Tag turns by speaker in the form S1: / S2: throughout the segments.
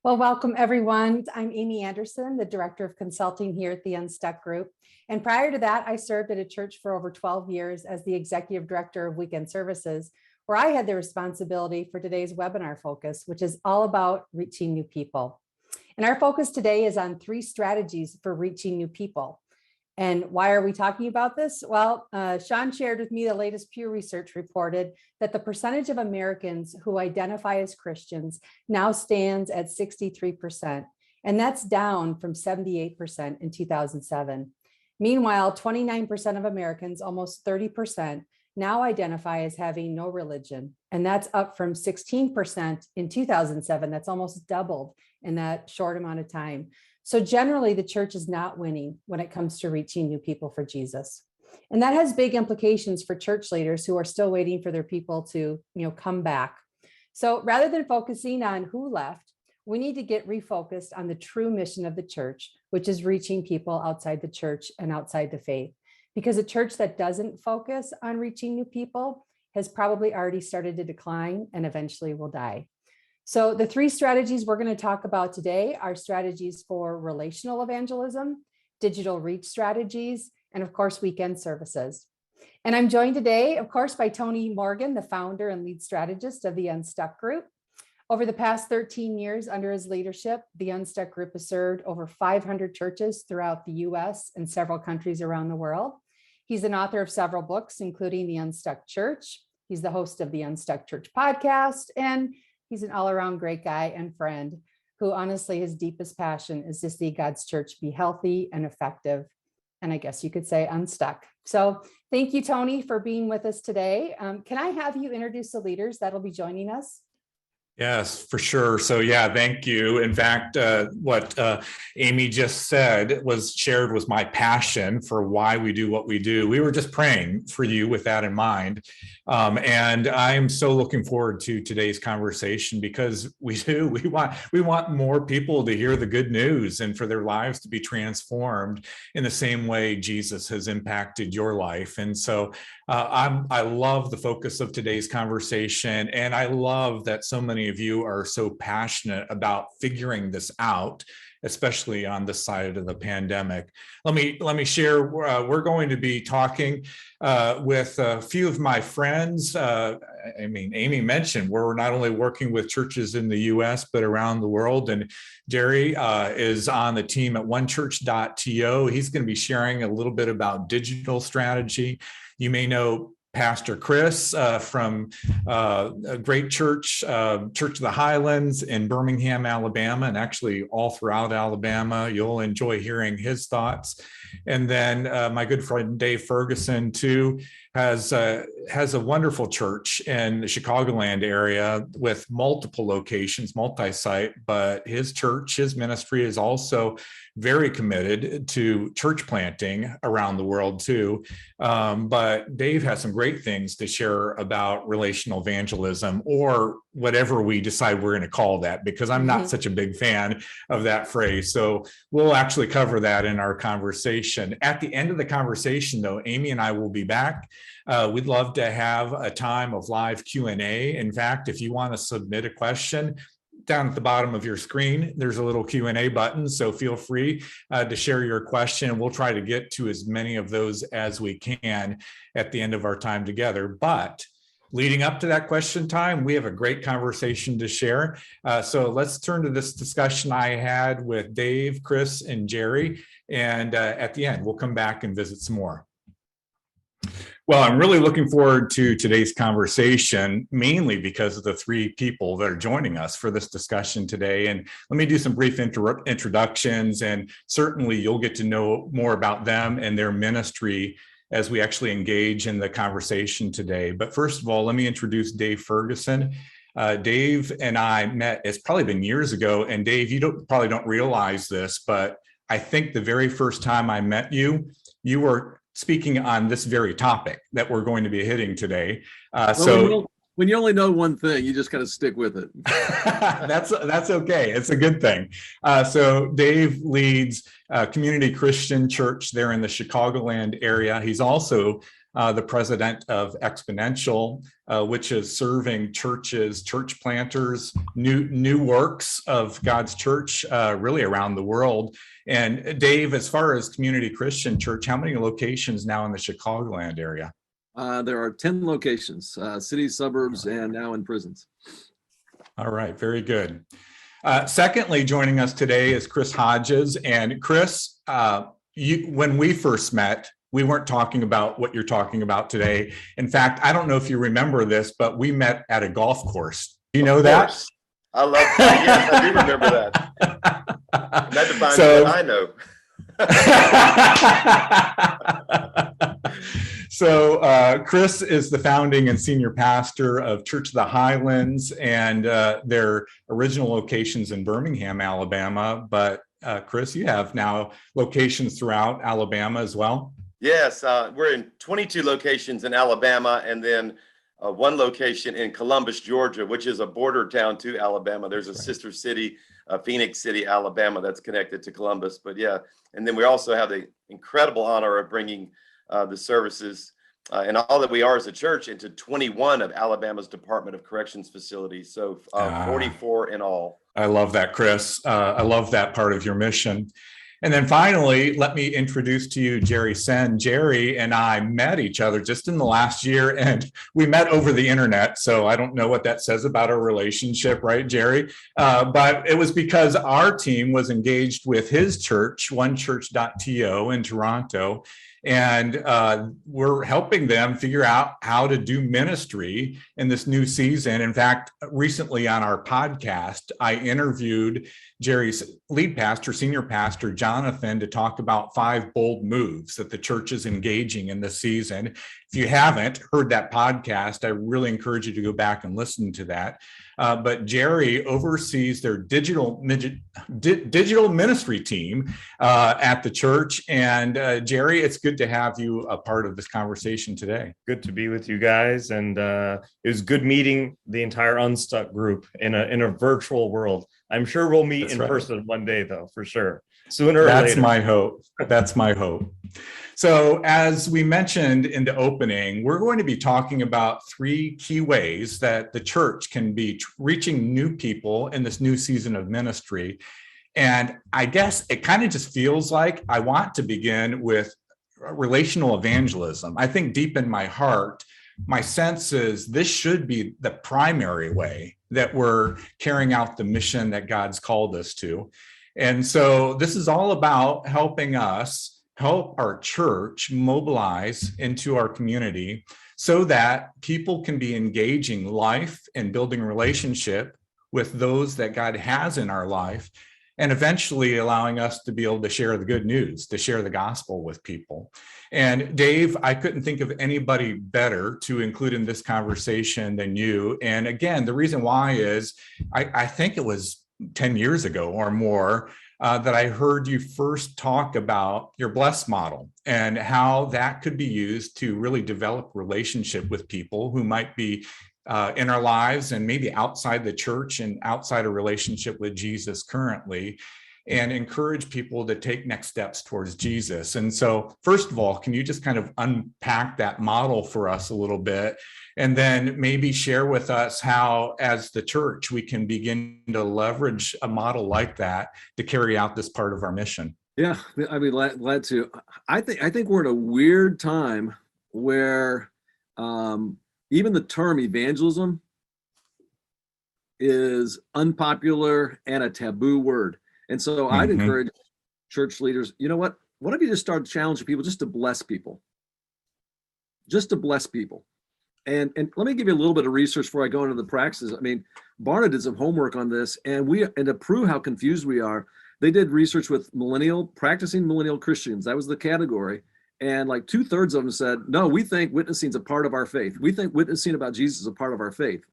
S1: Well, welcome everyone. I'm Amy Anderson, the Director of Consulting here at the Unstuck Group. And prior to that, I served at a church for over 12 years as the Executive Director of Weekend Services, where I had the responsibility for today's webinar focus, which is all about reaching new people. And our focus today is on 3 strategies for reaching new people. And why are we talking about this? Well, Sean shared with me the latest Pew Research reported that the percentage of Americans who identify as Christians now stands at 63%, and that's down from 78% in 2007. Meanwhile, 29% of Americans, almost 30%, now identify as having no religion, and that's up from 16% in 2007. That's almost doubled in that short amount of time. So generally, the church is not winning when it comes to reaching new people for Jesus. And that has big implications for church leaders who are still waiting for their people to, come back. So rather than focusing on who left, we need to get refocused on the true mission of the church, which is reaching people outside the church and outside the faith. Because a church that doesn't focus on reaching new people has probably already started to decline and eventually will die. So the 3 strategies we're going to talk about today are strategies for relational evangelism, digital reach strategies, and of course, weekend services. And I'm joined today, of course, by Tony Morgan, the founder and lead strategist of the Unstuck Group. Over the past 13 years under his leadership, the Unstuck Group has served over 500 churches throughout the U.S. and several countries around the world. He's an author of several books, including The Unstuck Church. He's the host of the Unstuck Church podcast, and he's an all-around great guy and friend who honestly his deepest passion is to see God's church be healthy and effective. And I guess you could say unstuck. So thank you, Tony, for being with us today. Can I have you introduce the leaders that'll be joining us?
S2: Yes, for sure. So yeah, thank you. In fact, what Amy just said was shared was my passion for why we do what we do. We were just praying for you with that in mind. And I'm so looking forward to today's conversation because we want more people to hear the good news and for their lives to be transformed in the same way Jesus has impacted your life. And so I love the focus of today's conversation, and I love that so many of you are so passionate about figuring this out, especially on this side of the pandemic. Let me share. We're going to be talking with a few of my friends. Amy mentioned we're not only working with churches in the U.S. but around the world. And Jerry is on the team at OneChurch.to. He's going to be sharing a little bit about digital strategy. You may know Pastor Chris from a great church, Church of the Highlands in Birmingham, Alabama, and actually all throughout Alabama. You'll enjoy hearing his thoughts. And then my good friend Dave Ferguson too has a wonderful church in the Chicagoland area with multiple locations, multi-site, but his church, his ministry is also very committed to church planting around the world too. But Dave has some great things to share about relational evangelism, or whatever we decide we're going to call that, because I'm not such a big fan of that phrase. So we'll actually cover that in our conversation. At the end of the conversation, though, Amy and I will be back. We'd love to have a time of live Q&A. In fact, if you want to submit a question, down at the bottom of your screen, there's a little Q&A button, so feel free to share your question. We'll try to get to as many of those as we can at the end of our time together. But leading up to that question time, we have a great conversation to share. So let's turn to this discussion I had with Dave, Chris, and Jerry. And at the end, we'll come back and visit some more. Well, I'm really looking forward to today's conversation, mainly because of the 3 people that are joining us for this discussion today. And let me do some brief introductions, and certainly you'll get to know more about them and their ministry as we actually engage in the conversation today. But first of all, let me introduce Dave Ferguson. Dave and I met, it's probably been years ago, and Dave, you probably don't realize this, but I think the very first time I met you, you were speaking on this very topic that we're going to be hitting today.
S3: When you only know one thing, you just got to stick with it.
S2: That's okay. It's a good thing. So Dave leads a community Christian church there in the Chicagoland area. He's also the president of Exponential, which is serving churches, church planters, new works of God's church, really around the world. And Dave, as far as Community Christian Church, how many locations now in the Chicagoland area?
S3: There are 10 locations, cities, suburbs, and now in prisons.
S2: All right, very good. Secondly, joining us today is Chris Hodges. And Chris, when we first met, we weren't talking about what you're talking about today. In fact, I don't know if you remember this, but we met at a golf course. Do you know that?
S4: I love that. Yes, I do remember that. And that defines what I know.
S2: So Chris is the founding and senior pastor of Church of the Highlands, and their original locations in Birmingham, Alabama. But Chris, you have now locations throughout Alabama as well.
S4: Yes, we're in 22 locations in Alabama, and then one location in Columbus, Georgia, which is a border town to Alabama. There's a sister city, Phoenix City, Alabama, that's connected to Columbus. But yeah, and then we also have the incredible honor of bringing the services and all that we are as a church into 21 of Alabama's Department of Corrections facilities. So 44 in all. I
S2: love that, Chris. I love that part of your mission. And then finally, let me introduce to you Jerry Sen. Jerry and I met each other just in the last year, and we met over the internet. So I don't know what that says about our relationship, right, Jerry? But it was because our team was engaged with his church, OneChurch.to in Toronto. And we're helping them figure out how to do ministry in this new season. In fact, recently on our podcast, I interviewed Jerry's lead pastor, senior pastor, Jonathan, to talk about 5 bold moves that the church is engaging in this season. If you haven't heard that podcast, I really encourage you to go back and listen to that. But Jerry oversees their digital ministry team at the church. And Jerry, it's good to have you a part of this conversation today.
S5: Good to be with you guys. And it was good meeting the entire Unstuck group in a virtual world. I'm sure we'll meet in person one day, though, for sure. Sooner or later.
S2: That's my hope. That's my hope. So as we mentioned in the opening, we're going to be talking about 3 key ways that the church can be reaching new people in this new season of ministry. And I guess it kind of just feels like I want to begin with relational evangelism. I think deep in my heart, my sense is this should be the primary way that we're carrying out the mission that God's called us to. And so this is all about helping us help our church mobilize into our community so that people can be engaging life and building relationship with those that God has in our life, and eventually allowing us to be able to share the good news, to share the gospel with people. And Dave, I couldn't think of anybody better to include in this conversation than you. And again, the reason why is I think it was 10 years ago or more that I heard you first talk about your B.L.E.S.S model and how that could be used to really develop relationship with people who might be in our lives and maybe outside the church and outside a relationship with Jesus currently, and encourage people to take next steps towards Jesus. And so, first of all, can you just kind of unpack that model for us a little bit? And then maybe share with us how, as the church, we can begin to leverage a model like that to carry out this part of our mission.
S3: Yeah, I'd be glad to. I think we're in a weird time where even the term evangelism is unpopular and a taboo word. And so I'd encourage church leaders, you know what? What if you just start challenging people just to bless people? Just to bless people. And let me give you a little bit of research before I go into the practices. I mean, Barna did some homework on this, and to prove how confused we are, they did research with practicing millennial Christians. That was the category. And like 2/3 of them said, no, we think witnessing is a part of our faith. We think witnessing about Jesus is a part of our faith.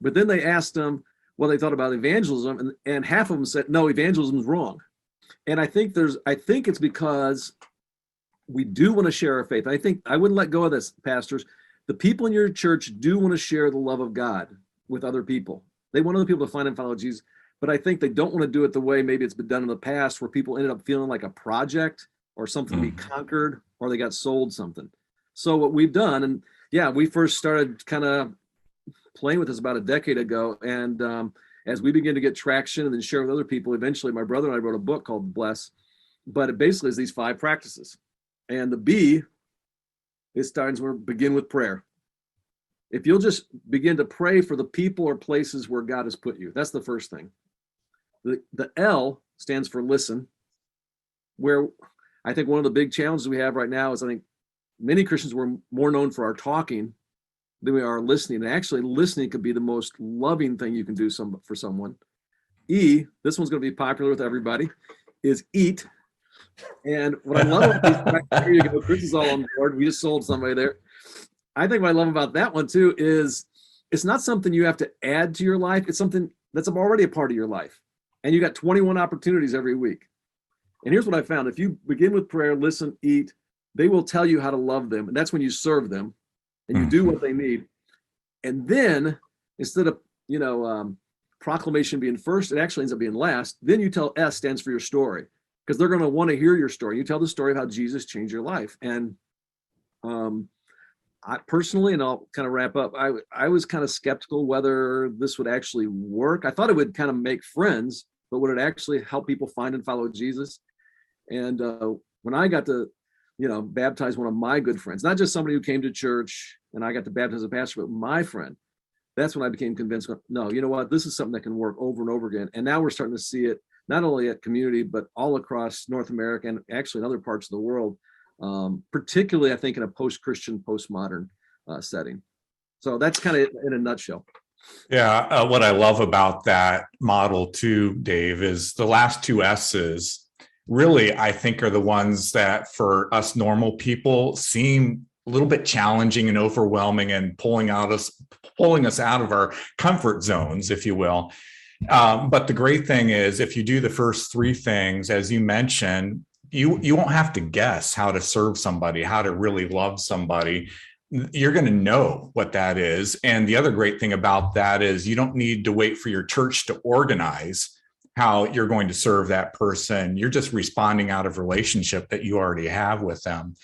S3: But then they asked them what they thought about evangelism, and half of them said, no, evangelism is wrong. And I think it's because we do want to share our faith. I wouldn't let go of this, pastors. The people in your church do want to share the love of God with other people. They want other people to find and follow Jesus, but I think they don't want to do it the way maybe it's been done in the past, where people ended up feeling like a project or something to be conquered, or they got sold something. So what we've done, and yeah, we first started kind of playing with this about a decade ago. And as we begin to get traction and then share with other people, eventually my brother and I wrote a book called B.L.E.S.S, but it basically is these 5 practices. And the B, it starts where begin with prayer. If you'll just begin to pray for the people or places where God has put you, that's the first thing. The L stands for listen, where I think one of the big challenges we have right now is I think many Christians were more known for our talking than we are listening. And actually listening could be the most loving thing you can do for someone. E, this one's going to be popular with everybody, is eat. And what I love about these, here you go, Chris is all on board. We just sold somebody there. I think what I love about that one too is it's not something you have to add to your life. It's something that's already a part of your life. And you got 21 opportunities every week. And here's what I found. If you begin with prayer, listen, eat, they will tell you how to love them. And that's when you serve them and you do what they need. And then instead of, proclamation being first, it actually ends up being last. Then you tell S stands for your story, because they're going to want to hear your story. You tell the story of how Jesus changed your life. And I personally, and I'll kind of wrap up, I was kind of skeptical whether this would actually work. I thought it would kind of make friends, but would it actually help people find and follow Jesus? And when I got to, baptize one of my good friends, not just somebody who came to church and I got to baptize a pastor, but my friend, that's when I became convinced, no, you know what, this is something that can work over and over again. And now we're starting to see it not only at community, but all across North America and actually in other parts of the world, particularly, I think, in a post-Christian, postmodern setting. So that's kind of in a nutshell.
S2: Yeah, what I love about that model too, Dave, is the last 2 S's really, I think, are the ones that for us normal people seem a little bit challenging and overwhelming and pulling us out of our comfort zones, if you will. But the great thing is, if you do the first 3 things, as you mentioned, you won't have to guess how to serve somebody, how to really love somebody. You're going to know what that is. And the other great thing about that is you don't need to wait for your church to organize how you're going to serve that person. You're just responding out of relationship that you already have with them.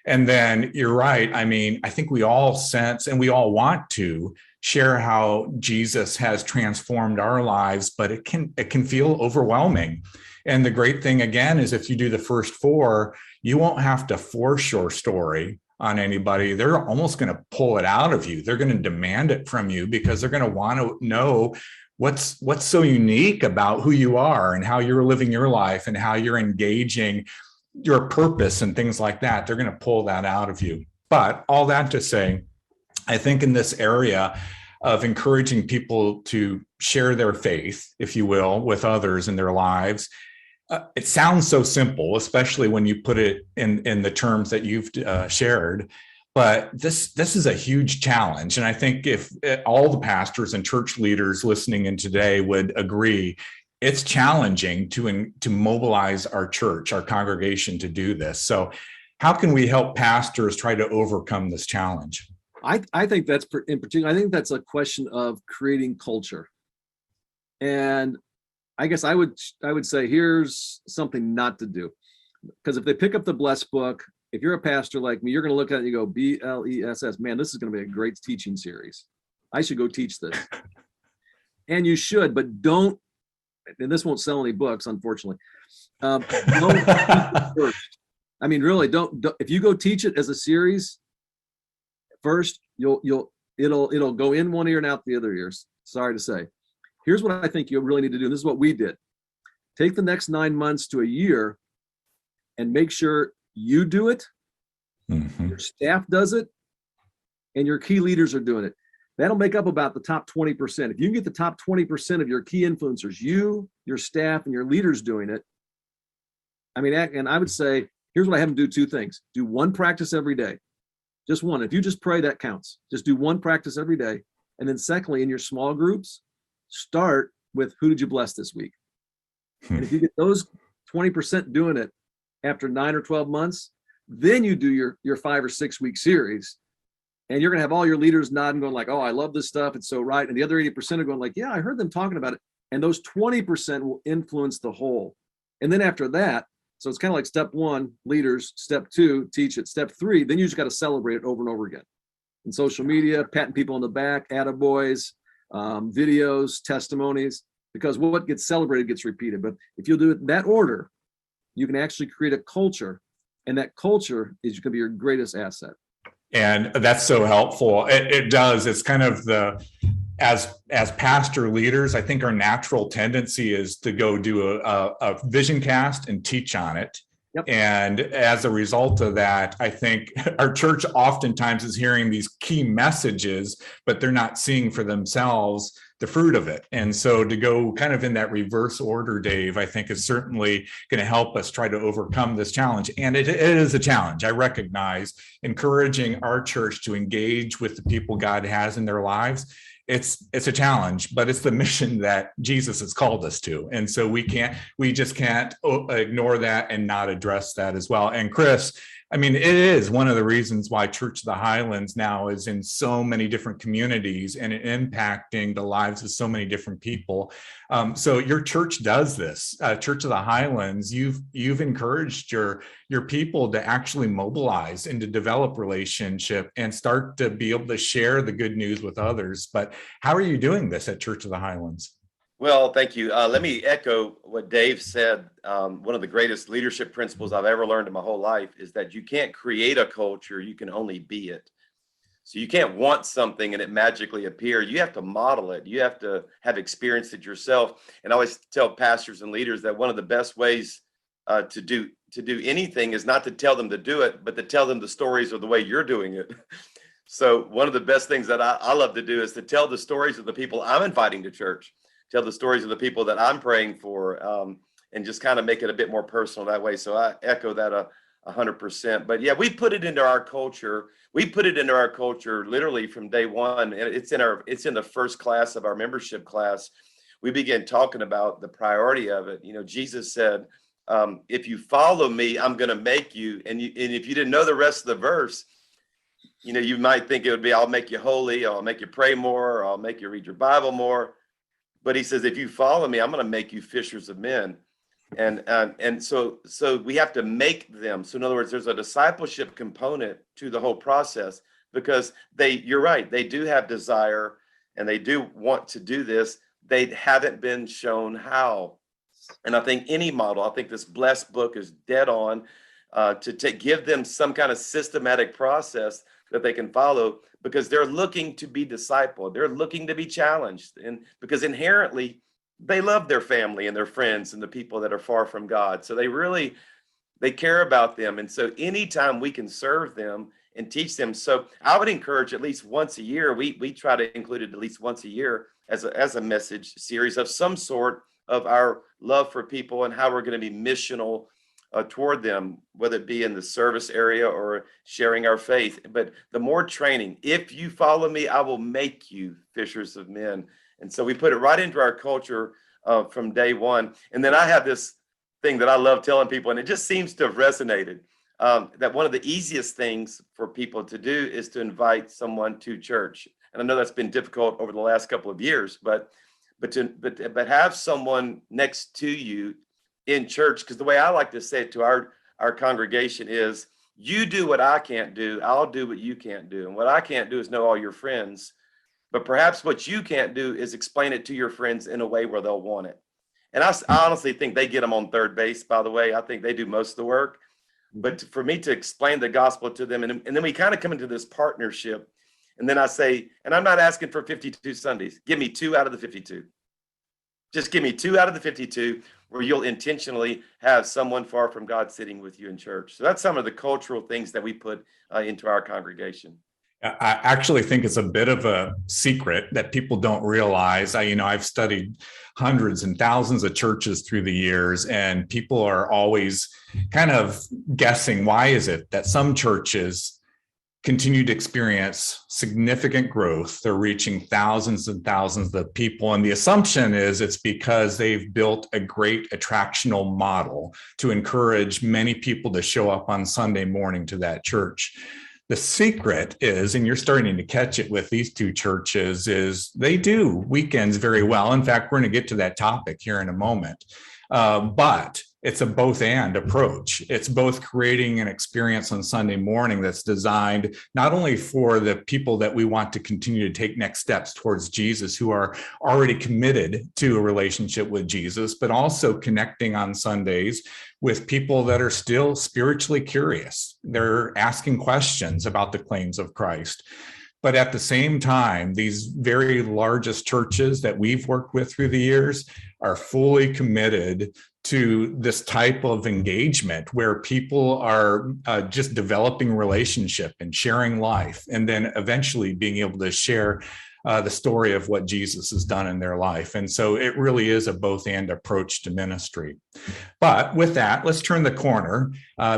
S2: And then you're right. I mean, I think we all sense and we all want to share how Jesus has transformed our lives, but it can feel overwhelming. And the great thing, again, is if you do the first 4, you won't have to force your story on anybody. They're almost going to pull it out of you. They're going to demand it from you because they're going to want to know what's so unique about who you are and how you're living your life and how you're engaging your purpose and things like that. They're going to pull that out of you. But all that to say, I think in this area of encouraging people to share their faith, if you will, with others in their lives, it sounds so simple, especially when you put it in the terms that you've shared. But this is a huge challenge. And I think if all the pastors and church leaders listening in today would agree, it's challenging to mobilize our church, our congregation to do this. So how can we help pastors try to overcome this challenge?
S3: I think that's in particular, I think that's a question of creating culture. And I guess I would say here's something not to do. Because if they pick up the B.L.E.S.S book, if you're a pastor like me, you're going to look at it and you go, B.L.E.S.S, man, this is going to be a great teaching series. I should go teach this. And you should, but don't, and this won't sell any books, unfortunately. Don't teach it first. I mean, really, don't. If you go teach it as a series first, it'll go in one ear and out the other ear. Sorry to say. Here's what I think you really need to do. And this is what we did. Take the next 9 months to a year and make sure you do it, your staff does it, and your key leaders are doing it. That'll make up about the top 20%. If you can get the top 20% of your key influencers, you, your staff, and your leaders doing it, I mean, and I would say, here's what I have them do: 2 things. Do 1 practice every day. Just 1. If you just pray, that counts. Just do 1 practice every day. And then secondly, in your small groups, start with who did you bless this week? And if you get those 20% doing it after 9 or 12 months, then you do your 5 or 6 week series. And you're going to have all your leaders nodding, going like, oh, I love this stuff. It's so right. And the other 80% are going like, yeah, I heard them talking about it. And those 20% will influence the whole. And then after that, So it's kind of like step one, leaders, step two, teach it, step three, then you just got to celebrate it over and over again. In social media, patting people on the back, attaboys, videos, testimonies, because what gets celebrated gets repeated. But if you'll do it in that order, you can actually create a culture, and that culture is going to be your greatest asset.
S2: And that's so helpful. It does. It's kind of as pastor leaders, I think our natural tendency is to go do a vision cast and teach on it.
S3: Yep.
S2: And as a result of that, I think our church oftentimes is hearing these key messages, but they're not seeing for themselves the fruit of it. And so to go kind of in that reverse order, Dave, I think is certainly going to help us try to overcome this challenge. And it is a challenge. I recognize encouraging our church to engage with the people God has in their lives. It's a challenge, but it's the mission that Jesus has called us to. And so we just can't ignore that and not address that as well. And Chris, I mean, it is one of the reasons why Church of the Highlands now is in so many different communities and impacting the lives of so many different people. So your church does this. Church of the Highlands, you've encouraged your people to actually mobilize and to develop relationship and start to be able to share the good news with others. But how are you doing this at Church of the Highlands?
S4: Well, thank you. Let me echo what Dave said. One of the greatest leadership principles I've ever learned in my whole life is that you can't create a culture, you can only be it. So you can't want something and it magically appear. You have to model it. You have to have experienced it yourself. And I always tell pastors and leaders that one of the best ways to do anything is not to tell them to do it, but to tell them the stories of the way you're doing it. So one of the best things that I love to do is to tell the stories of the people I'm inviting to church. Tell the stories of the people that I'm praying for, and just kind of make it a bit more personal that way. So I echo that 100%. But yeah, we put it into our culture. We put it into our culture literally from day one. And it's in the first class of our membership class. We began talking about the priority of it. You know, Jesus said, if you follow me, I'm going to make you. And if you didn't know the rest of the verse, you know, you might think it would be, I'll make you holy, I'll make you pray more, or I'll make you read your Bible more. But he says, if you follow me, I'm going to make you fishers of men. And so we have to make them. So in other words, there's a discipleship component to the whole process, because you're right, they do have desire and they do want to do this. They haven't been shown how. And I think any model, I think this B.L.E.S.S book is dead on to give them some kind of systematic process that they can follow, because they're looking to be discipled. They're looking to be challenged. And because inherently they love their family and their friends and the people that are far from God. So they care about them. And so anytime we can serve them and teach them. So I would encourage at least once a year, we try to include it at least once a year as a message series of some sort of our love for people and how we're going to be missional toward them, whether it be in the service area or sharing our faith. But the more training, if you follow me, I will make you fishers of men. And so we put it right into our culture from day one. And then I have this thing that I love telling people, and it just seems to have resonated, that one of the easiest things for people to do is to invite someone to church. And I know that's been difficult over the last couple of years, but have someone next to you in church, because the way I like to say it to our congregation is, you do what I can't do, I'll do what you can't do. And what I can't do is know all your friends, but perhaps what you can't do is explain it to your friends in a way where they'll want it. And I honestly think they get them on third base, by the way. I think they do most of the work. But for me to explain the gospel to them, and then we kind of come into this partnership. And then I say, and I'm not asking for 52 Sundays. Give me 2 out of the 52. Just give me 2 out of the 52 where you'll intentionally have someone far from God sitting with you in church. So that's some of the cultural things that we put into our congregation.
S2: I actually think it's a bit of a secret that people don't realize. I've studied hundreds and thousands of churches through the years, and people are always kind of guessing, why is it that some churches continue to experience significant growth? They're reaching thousands and thousands of people. And the assumption is it's because they've built a great attractional model to encourage many people to show up on Sunday morning to that church. The secret is, and you're starting to catch it with these two churches, is they do weekends very well. In fact, we're going to get to that topic here in a moment. But it's a both and approach. It's both creating an experience on Sunday morning that's designed not only for the people that we want to continue to take next steps towards Jesus, who are already committed to a relationship with Jesus, but also connecting on Sundays with people that are still spiritually curious. They're asking questions about the claims of Christ. But at the same time, these very largest churches that we've worked with through the years are fully committed to this type of engagement where people are just developing relationship and sharing life, and then eventually being able to share the story of what Jesus has done in their life. And so it really is a both and approach to ministry. But with that, let's turn the corner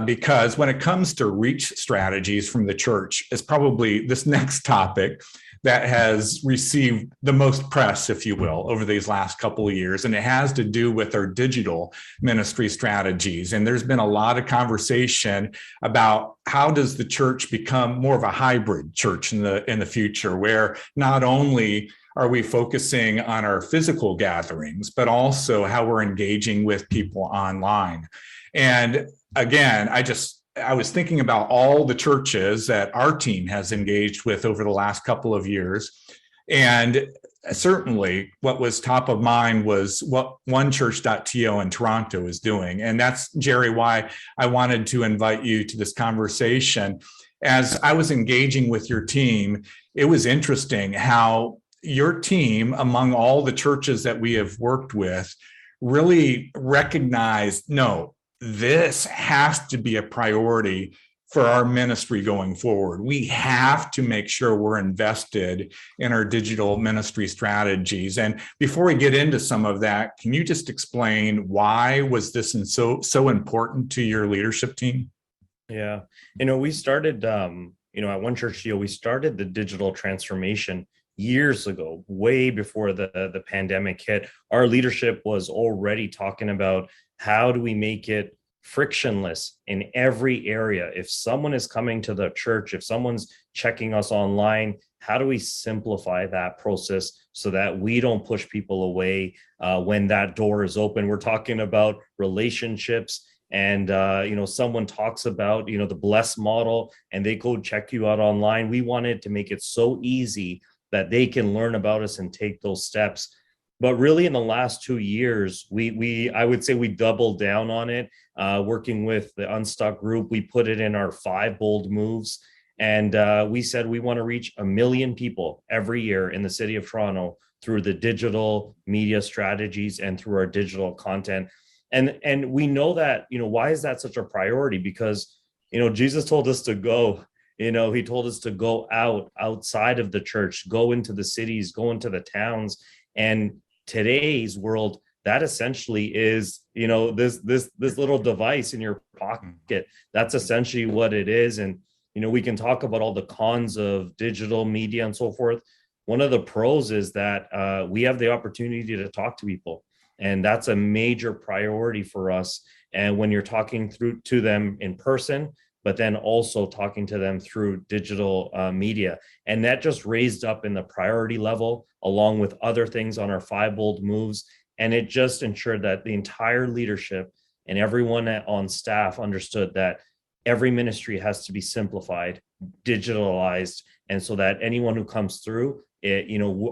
S2: because when it comes to reach strategies from the church, it's probably this next topic that has received the most press, if you will, over these last couple of years. And it has to do with our digital ministry strategies. And there's been a lot of conversation about how does the church become more of a hybrid church in the future, where not only are we focusing on our physical gatherings, but also how we're engaging with people online. And again, I was thinking about all the churches that our team has engaged with over the last couple of years. And certainly what was top of mind was what OneChurch.to in Toronto is doing. And that's, Jerry, why I wanted to invite you to this conversation. As I was engaging with your team, it was interesting how your team, among all the churches that we have worked with, really recognized, no, this has to be a priority for our ministry going forward. We have to make sure we're invested in our digital ministry strategies. And before we get into some of that, can you just explain why was this so important to your leadership team?
S5: Yeah, we started, at OneChurch.to, we started the digital transformation years ago, way before the pandemic hit. Our leadership was already talking about how do we make it frictionless in every area. If someone is coming to the church, if someone's checking us online, how do we simplify that process so that we don't push people away when that door is open? We're talking about relationships. And, someone talks about, the B.L.E.S.S model and they go check you out online. We wanted to make it so easy that they can learn about us and take those steps. But really in the last 2 years, I would say we doubled down on it, working with the Unstuck group. We put it in our 5 bold moves. And we said we want to reach 1 million people every year in the city of Toronto through the digital media strategies and through our digital content. And we know that, why is that such a priority? Because, Jesus told us to go. He told us to go outside of the church, go into the cities, go into the towns. And today's world, that essentially is, this little device in your pocket. That's essentially what it is. And, we can talk about all the cons of digital media and so forth. One of the pros is that we have the opportunity to talk to people. And that's a major priority for us. And when you're talking through to them in person, but then also talking to them through digital media. And that just raised up in the priority level, along with other things on our 5 bold moves. And it just ensured that the entire leadership and everyone on staff understood that every ministry has to be simplified, digitalized, and so that anyone who comes through,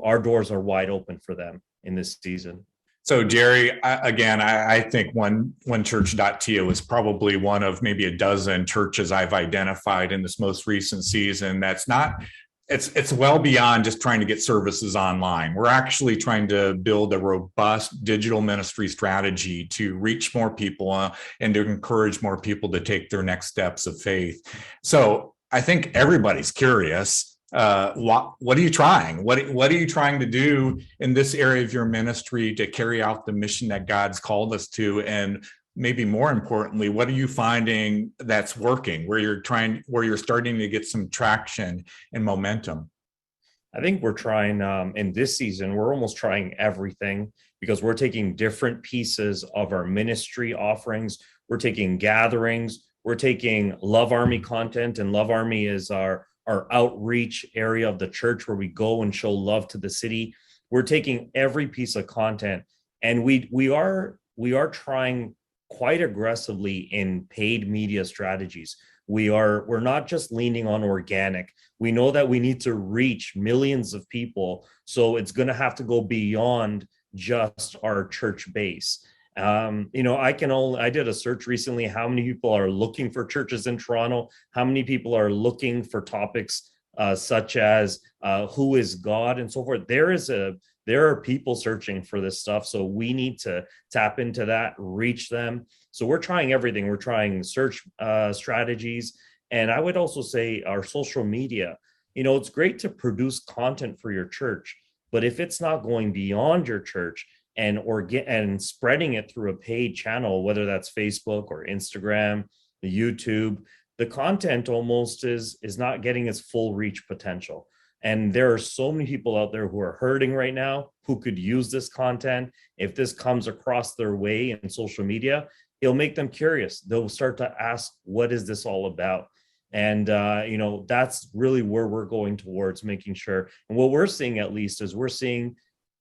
S5: our doors are wide open for them in this season.
S2: So, Jerry, I think OneChurch.to is probably one of maybe a dozen churches I've identified in this most recent season that's not, it's well beyond just trying to get services online. We're actually trying to build a robust digital ministry strategy to reach more people and to encourage more people to take their next steps of faith. So I think everybody's curious. What are you trying? What are you trying to do in this area of your ministry to carry out the mission that God's called us to? And maybe more importantly, what are you finding that's working, where you're starting to get some traction and momentum?
S5: I think we're trying in this season, we're almost trying everything because we're taking different pieces of our ministry offerings. We're taking gatherings, we're taking Love Army content, and Love Army is our outreach area of the church where we go and show love to the city. We're taking every piece of content, and we are trying quite aggressively in paid media strategies. We're not just leaning on organic. We know that we need to reach millions of people. So it's going to have to go beyond just our church base. I did a search recently, how many people are looking for churches in Toronto, how many people are looking for topics such as who is God and so forth. There are people searching for this stuff. So we need to tap into that, reach them. So we're trying everything. We're trying search strategies. And I would also say our social media, it's great to produce content for your church, but if it's not going beyond your church and spreading it through a paid channel, whether that's Facebook or Instagram, YouTube, the content almost is not getting its full reach potential. And there are so many people out there who are hurting right now who could use this content. If this comes across their way in social media, it'll make them curious. They'll start to ask, what is this all about? And, that's really where we're going towards, making sure. And what we're seeing, at least, is we're seeing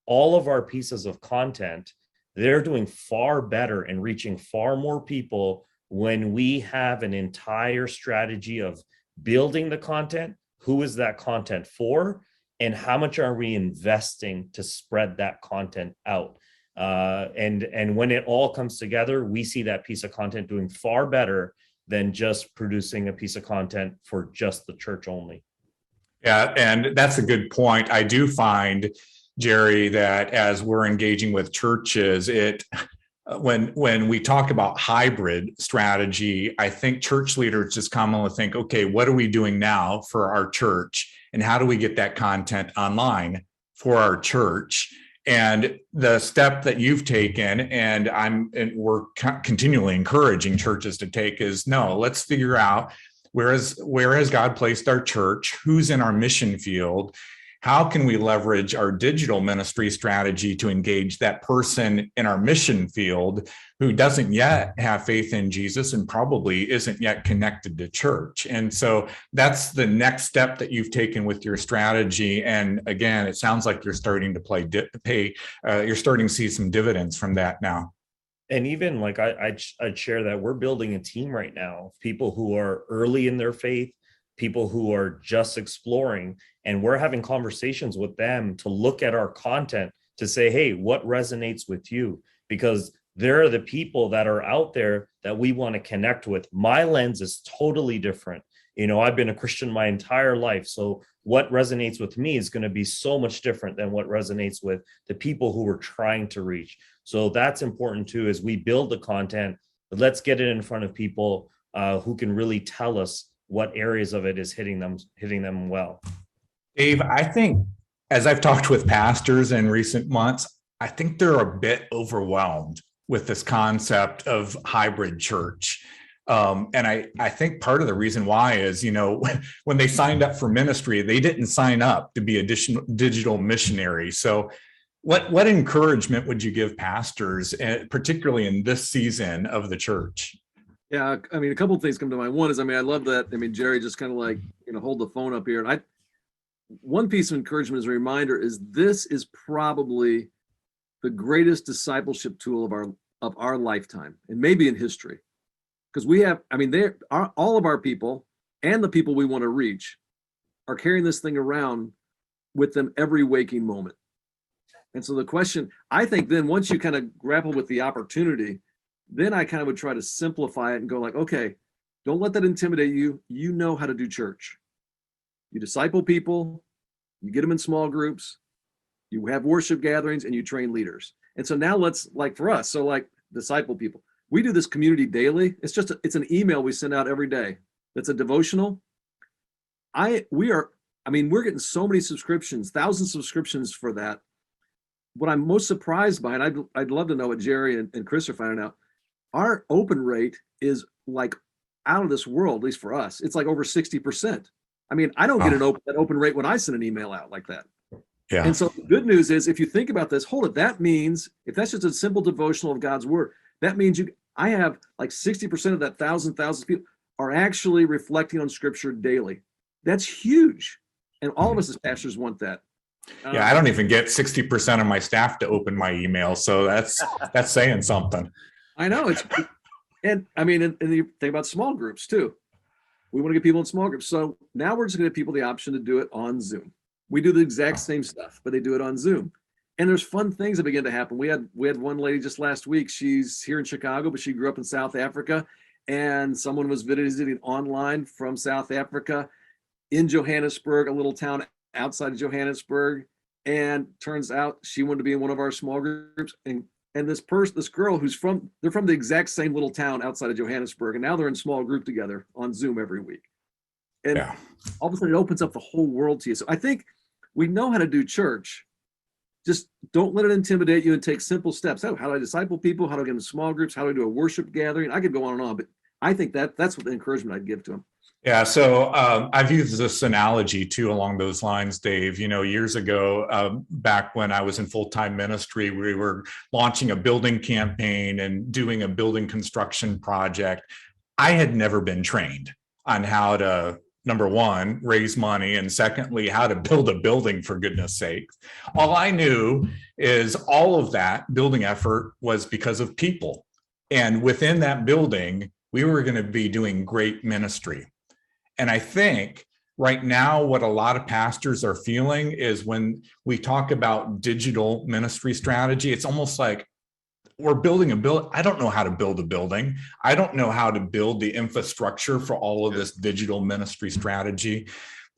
S5: all of our pieces of content, they're doing far better and reaching far more people when we have an entire strategy of building the content. Who is that content for? And how much are we investing to spread that content out? And when it all comes together, we see that piece of content doing far better than just producing a piece of content for just the church only.
S2: Yeah, and that's a good point. I do find, Jerry, that as we're engaging with churches, when we talk about hybrid strategy, I think church leaders just commonly think, okay, what are we doing now for our church? And how do we get that content online for our church? And the step that you've taken, and we're continually encouraging churches to take, is no, let's figure out where has God placed our church? Who's in our mission field? How can we leverage our digital ministry strategy to engage that person in our mission field who doesn't yet have faith in Jesus and probably isn't yet connected to church? And so that's the next step that you've taken with your strategy. And again, it sounds like you're starting to you're starting to see some dividends from that now.
S5: And even like I'd share that we're building a team right now, people who are early in their faith, people who are just exploring, and we're having conversations with them to look at our content to say, hey, what resonates with you? Because there are the people that are out there that we want to connect with. My lens is totally different. I've been a Christian my entire life. So what resonates with me is going to be so much different than what resonates with the people who we're trying to reach. So that's important too, as we build the content, but let's get it in front of people who can really tell us what areas of it is hitting them well.
S2: Dave, I think as I've talked with pastors in recent months, I think they're a bit overwhelmed with this concept of hybrid church. And I think part of the reason why is, when they signed up for ministry, they didn't sign up to be a digital missionary. So what encouragement would you give pastors, particularly in this season of the church?
S3: Yeah, a couple of things come to mind. One is, I love that. Jerry just kind of like, hold the phone up here. And one piece of encouragement as a reminder is this is probably the greatest discipleship tool of our lifetime, and maybe in history. Because we have, all of our people and the people we want to reach are carrying this thing around with them every waking moment. And so the question, I think then once you kind of grapple with the opportunity, then I kind of would try to simplify it and go like, okay, don't let that intimidate you. You know how to do church. You disciple people, you get them in small groups, you have worship gatherings, and you train leaders. And so now let's, like for us, so like disciple people. We do this community daily. It's an email we send out every day. That's a devotional. We're getting so many subscriptions, thousands of subscriptions for that. What I'm most surprised by, and I'd love to know what Jerry and Chris are finding out, our open rate is like out of this world, at least for us. It's like over 60%. I don't get that open rate when I send an email out like that.
S2: Yeah.
S3: And so the good news is, if you think about this, that means if that's just a simple devotional of God's word, that means I have like 60% of that thousands of people are actually reflecting on scripture daily. That's huge. And all of us as pastors want that.
S2: Yeah, I don't even get 60% of my staff to open my email. So that's saying something.
S3: I know. And I mean, and you think about small groups too. We want to get people in small groups. So now we're just going to give people the option to do it on Zoom. We do the exact same stuff, but they do it on Zoom. And there's fun things that begin to happen. We had one lady just last week. She's here in Chicago, but she grew up in South Africa. And someone was visiting online from South Africa in Johannesburg, a little town outside of Johannesburg. And turns out she wanted to be in one of our small groups. And this girl they're from the exact same little town outside of Johannesburg. And now they're in small group together on Zoom every week. And all of a sudden it opens up the whole world to you. So I think we know how to do church. Just don't let it intimidate you and take simple steps. How do I disciple people? How do I get in small groups? How do I do a worship gathering? I could go on and on, but I think that's what the encouragement I'd give to them.
S2: Yeah, so I've used this analogy too along those lines, Dave. Years ago, back when I was in full-time ministry, we were launching a building campaign and doing a building construction project. I had never been trained on how to, number one, raise money, and secondly, how to build a building, for goodness sake. All I knew is all of that building effort was because of people. And within that building, we were going to be doing great ministry. And I think right now, what a lot of pastors are feeling is when we talk about digital ministry strategy, it's almost like we're building a building. I don't know how to build a building. I don't know how to build the infrastructure for all of this digital ministry strategy.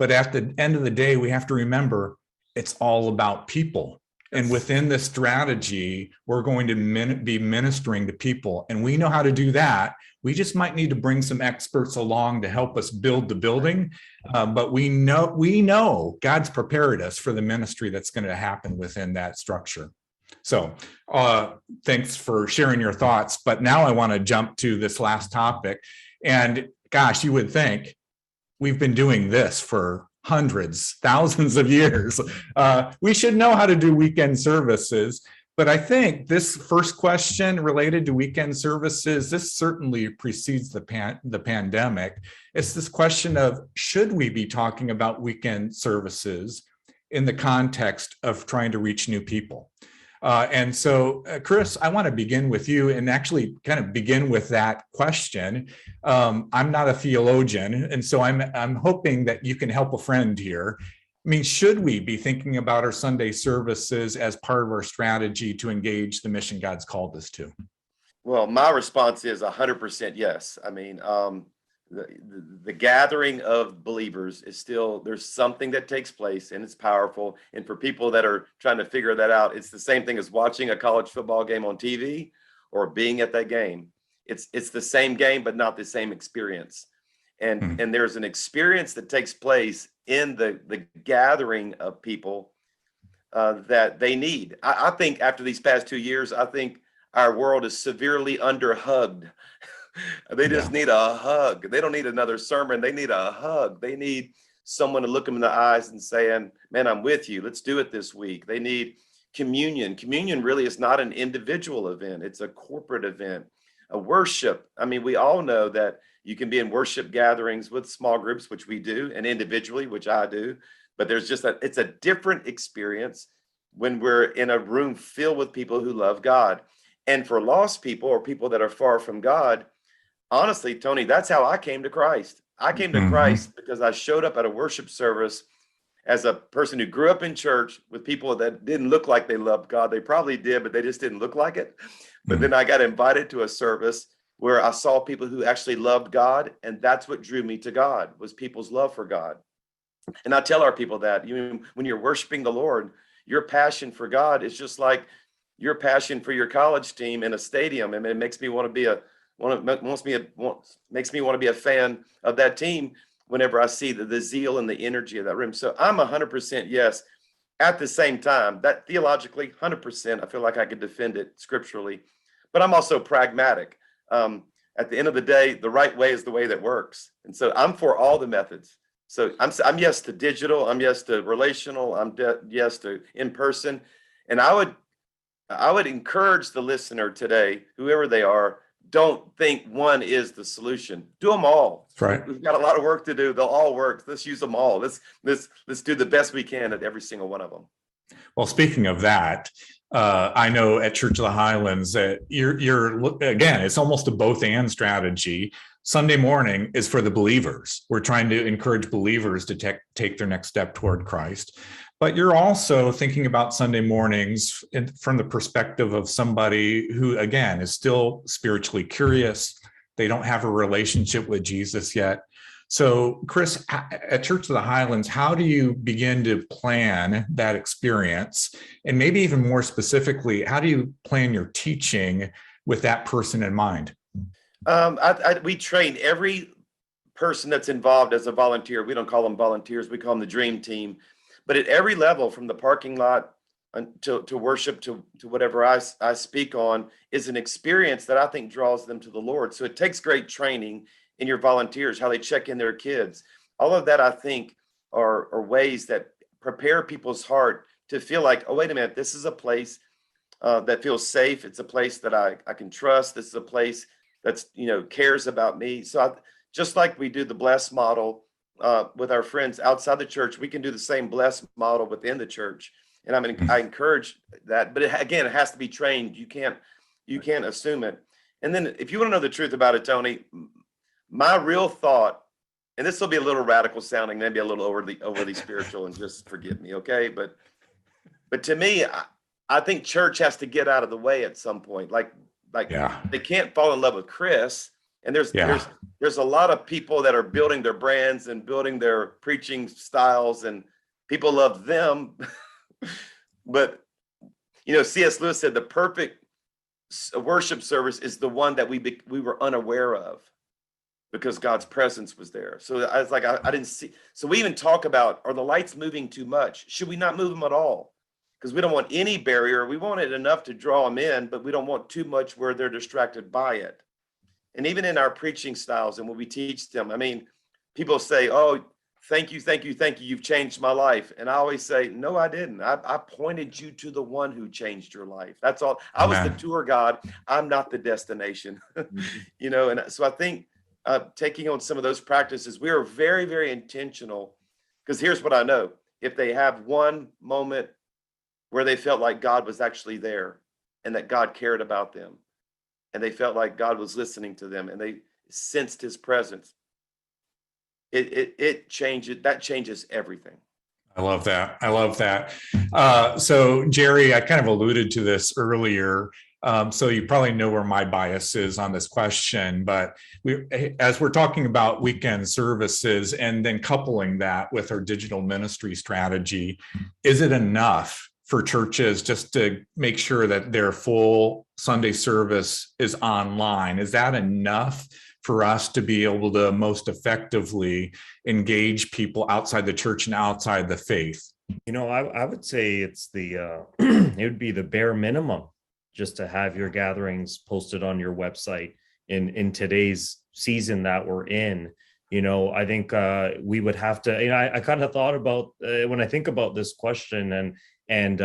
S2: But at the end of the day, we have to remember it's all about people. And within this strategy, we're going to be ministering to people. And we know how to do that. We just might need to bring some experts along to help us build the building. But we know God's prepared us for the ministry that's going to happen within that structure. So thanks for sharing your thoughts. But now I want to jump to this last topic. And gosh, you would think we've been doing this for hundreds, thousands of years. We should know how to do weekend services. But I think this first question related to weekend services, this certainly precedes the pandemic. It's this question of, should we be talking about weekend services in the context of trying to reach new people? And so, Chris, I want to begin with you and actually kind of begin with that question. I'm not a theologian, and so I'm hoping that you can help a friend here. I mean, should we be thinking about our Sunday services as part of our strategy to engage the mission God's called us to?
S4: Well, my response is 100% yes. I mean, the gathering of believers is still, there's something that takes place and it's powerful. And for people that are trying to figure that out, it's the same thing as watching a college football game on TV or being at that game. It's the same game, but not the same experience. And there's an experience that takes place in the gathering of people that they need. I think after these past 2 years, I think our world is severely underhugged. They just need a hug. They don't need another sermon. They need a hug. They need someone to look them in the eyes and saying, man, I'm with you. Let's do it this week. They need communion. Communion really is not an individual event. It's a corporate event, a worship. I mean, we all know that you can be in worship gatherings with small groups, which we do, and individually, which I do. But there's just it's a different experience when we're in a room filled with people who love God. And for lost people or people that are far from God, honestly, Tony, that's how I came to Christ. I came to Christ because I showed up at a worship service as a person who grew up in church with people that didn't look like they loved God. They probably did, but they just didn't look like it. But then I got invited to a service where I saw people who actually loved God. And that's what drew me to God, was people's love for God. And I tell our people that when you're worshiping the Lord, your passion for God is just like your passion for your college team in a stadium. And it makes me want to be makes me want to be a fan of that team whenever I see the zeal and the energy of that room. So I'm 100% yes. At the same time, that theologically, 100%, I feel like I could defend it scripturally, but I'm also pragmatic. At the end of the day, the right way is the way that works. And so I'm for all the methods. So I'm yes to digital, I'm yes to relational, I'm yes to in person. And I would encourage the listener today, whoever they are, don't think one is the solution. Do them all.
S2: That's right.
S4: We've got a lot of work to do. They'll all work. Let's use them all. Let's do the best we can at every single one of them.
S2: Well, speaking of that, I know at Church of the Highlands that you're again, it's almost a both and strategy. Sunday morning is for the believers. We're trying to encourage believers to take their next step toward Christ. But you're also thinking about Sunday mornings from the perspective of somebody who, again, is still spiritually curious. They don't have a relationship with Jesus yet. So, Chris, at Church of the Highlands, how do you begin to plan that experience? And maybe even more specifically, how do you plan your teaching with that person in mind?
S4: We train every person that's involved as a volunteer. We don't call them volunteers, we call them the dream team. But at every level, from the parking lot to worship to whatever I speak on, is an experience that I think draws them to the Lord. So it takes great training in your volunteers, how they check in their kids. All of that, I think, are ways that prepare people's heart to feel like, oh, wait a minute, this is a place that feels safe. It's a place that I can trust. This is a place that's, cares about me. So just like we do the B.L.E.S.S model with our friends outside the church, we can do the same B.L.E.S.S model within the church. And I encourage that, but again, it has to be trained. You can't assume it. And then if you want to know the truth about it, Tony, my real thought, and this will be a little radical sounding, maybe a little overly spiritual, and just forgive me, okay? But to me, I think church has to get out of the way at some point. Like they can't fall in love with Chris. And there's a lot of people that are building their brands and building their preaching styles, and people love them. But C.S. Lewis said the perfect worship service is the one that we were unaware of, because God's presence was there. So I was like, I didn't see. So we even talk about, are the lights moving too much? Should we not move them at all? Because we don't want any barrier. We want it enough to draw them in, but we don't want too much where they're distracted by it. And even in our preaching styles and when we teach them, people say, oh, thank you. You've changed my life. And I always say, no, I didn't. I pointed you to the one who changed your life. That's all. I was the tour guide. I'm not the destination. And so I think taking on some of those practices, we are very, very intentional, because here's what I know. If they have one moment where they felt like God was actually there and that God cared about them, and they felt like God was listening to them, and they sensed his presence, it changes everything.
S2: I love that. So Jerry, I kind of alluded to this earlier. So you probably know where my bias is on this question, but as we're talking about weekend services and then coupling that with our digital ministry strategy, is it enough for churches just to make sure that their full Sunday service is online? Is that enough for us to be able to most effectively engage people outside the church and outside the faith?
S5: I would say it's it would be the bare minimum just to have your gatherings posted on your website in today's season that we're in. I think we would have to, I kind of thought about when I think about this question, and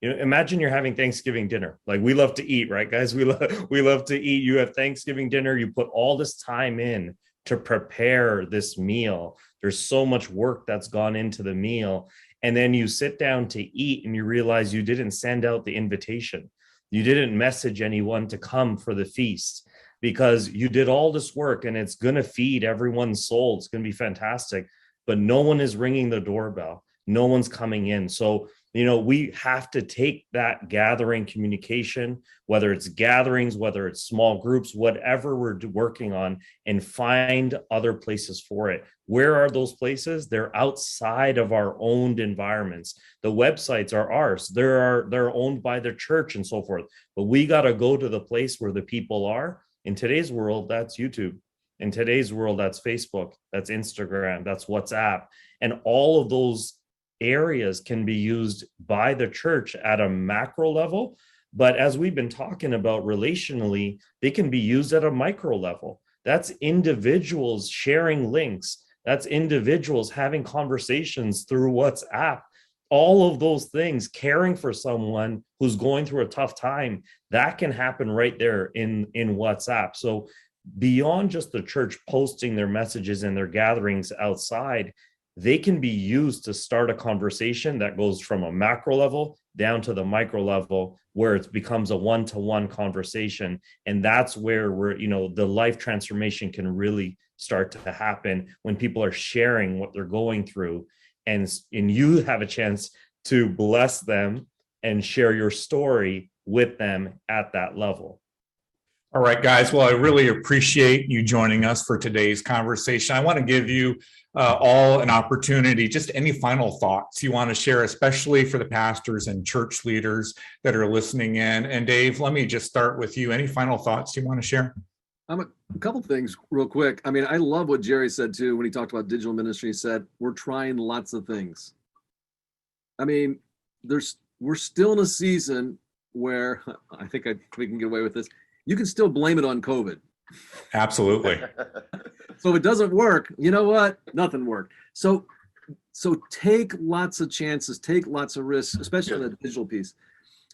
S5: imagine you're having Thanksgiving dinner. Like, we love to eat, right, guys? We love to eat. You have Thanksgiving dinner. You put all this time in to prepare this meal. There's so much work that's gone into the meal. And then you sit down to eat and you realize you didn't send out the invitation. You didn't message anyone to come for the feast, because you did all this work and it's going to feed everyone's soul. It's going to be fantastic. But no one is ringing the doorbell. No one's coming in. So we have to take that gathering communication, whether it's gatherings, whether it's small groups, whatever we're working on, and find other places for it. Where are those places? They're outside of our owned environments. The websites are ours. They're owned by the church and so forth. But we got to go to the place where the people are. In today's world, that's YouTube. In today's world, that's Facebook, that's Instagram, that's WhatsApp. And all of those areas can be used by the church at a macro level, but as we've been talking about relationally, they can be used at a micro level. That's individuals sharing links. That's individuals having conversations through WhatsApp. All of those things, caring for someone who's going through a tough time, that can happen right there in WhatsApp. So beyond just the church posting their messages and their gatherings outside, they can be used to start a conversation that goes from a macro level down to the micro level, where it becomes a one-to-one conversation. And that's where the life transformation can really start to happen, when people are sharing what they're going through, and you have a chance to bless them and share your story with them at that level.
S2: All right, guys. Well, I really appreciate you joining us for today's conversation. I want to give you all an opportunity, just any final thoughts you want to share, especially for the pastors and church leaders that are listening in. And Dave, let me just start with you. Any final thoughts you want to share?
S3: A couple things real quick. I mean, I love what Jerry said too, when he talked about digital ministry. He said, we're trying lots of things. I mean, we're still in a season where I think we can get away with this. You can still blame it on COVID.
S2: Absolutely.
S3: So if it doesn't work, you know what? Nothing worked. So take lots of chances, take lots of risks, especially on the digital piece.